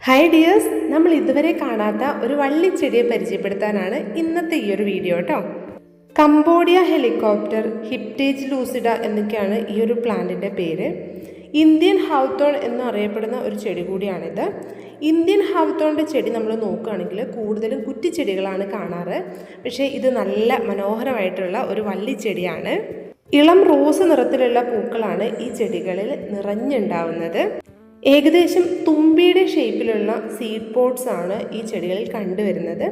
Hi dears, നമ്മൾ ഇതുവരെ കാണാത്ത ഒരു വള്ളിച്ചെടിയെ പരിചയപ്പെടുത്താനാണ് ഇന്നത്തെ ഈ ഒരു വീഡിയോ കേട്ടോ. കംബോഡിയ ഹെലികോപ്റ്റർ, ഹിപ്റ്റേജ് ലൂസിഡ എന്നൊക്കെയാണ് ഈ ഒരു പ്ലാന്റിൻ്റെ പേര്. ഇന്ത്യൻ ഹൗത്തോൺ എന്നറിയപ്പെടുന്ന ഒരു ചെടി കൂടിയാണിത്. ഇന്ത്യൻ ഹൗത്തോണിൻ്റെ ചെടി നമ്മൾ നോക്കുകയാണെങ്കിൽ കൂടുതലും കുറ്റിച്ചെടികളാണ് കാണാറ്. പക്ഷേ ഇത് നല്ല മനോഹരമായിട്ടുള്ള ഒരു വള്ളിച്ചെടിയാണ്. ഇളം റോസ് നിറത്തിലുള്ള പൂക്കളാണ് ഈ ചെടികളിൽ നിറഞ്ഞുണ്ടാവുന്നത്. ഏകദേശം തുമ്പിയുടെ ഷേപ്പിലുള്ള സീഡ് പോട്ട്സ് ആണ് ഈ ചെടികളിൽ കണ്ടുവരുന്നത്.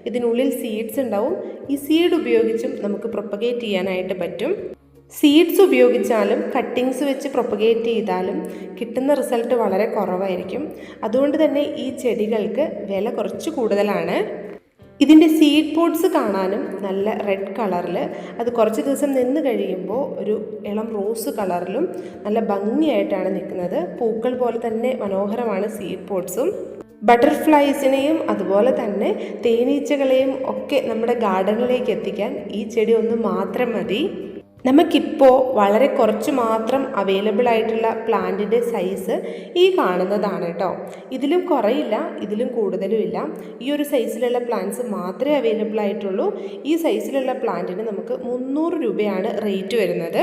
ഇതിനുള്ളിൽ സീഡ്സ് ഉണ്ടാവും. ഈ സീഡ് ഉപയോഗിച്ചും നമുക്ക് പ്രൊപ്പഗേറ്റ് ചെയ്യാനായിട്ട് പറ്റും. സീഡ്സ് ഉപയോഗിച്ചാലും കട്ടിങ്സ് വെച്ച് പ്രൊപ്പഗേറ്റ് ചെയ്താലും കിട്ടുന്ന റിസൾട്ട് വളരെ കുറവായിരിക്കും. അതുകൊണ്ട് തന്നെ ഈ ചെടികൾക്ക് വില കുറച്ച് കൂടുതലാണ്. ഇതിൻ്റെ സീഡ് പോട്ട്സ് കാണാനും നല്ല റെഡ് കളറിൽ, അത് കുറച്ച് ദിവസം നിന്ന് കഴിയുമ്പോൾ ഒരു ഇളം റോസ് കളറിലും നല്ല ഭംഗിയായിട്ടാണ് നിൽക്കുന്നത്. പൂക്കൾ പോലെ തന്നെ മനോഹരമാണ് സീഡ് പോട്ട്സും. ബട്ടർഫ്ലൈസിനെയും അതുപോലെ തന്നെ തേനീച്ചകളെയും ഒക്കെ നമ്മുടെ ഗാർഡനിലേക്ക് എത്തിക്കാൻ ഈ ചെടി ഒന്ന് മാത്രം മതി. നമുക്കിപ്പോൾ വളരെ കുറച്ച് മാത്രം അവൈലബിൾ ആയിട്ടുള്ള പ്ലാന്റിൻ്റെ സൈസ് ഈ കാണുന്നതാണ് കേട്ടോ. ഇതിലും കുറയില്ല, ഇതിലും കൂടുതലും ഇല്ല. ഈ ഒരു സൈസിലുള്ള പ്ലാന്റ്സ് മാത്രമേ അവൈലബിൾ ആയിട്ടുള്ളൂ. ഈ സൈസിലുള്ള പ്ലാന്റിന് നമുക്ക് 300 രൂപയാണ് റേറ്റ് വരുന്നത്.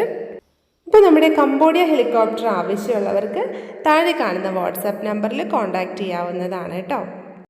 ഇപ്പോൾ നമ്മുടെ കംബോഡിയ ഹെലികോപ്റ്റർ ആവശ്യമുള്ളവർക്ക് താഴെ കാണുന്ന വാട്സാപ്പ് നമ്പറിൽ കോൺടാക്റ്റ് ചെയ്യാവുന്നതാണ് കേട്ടോ.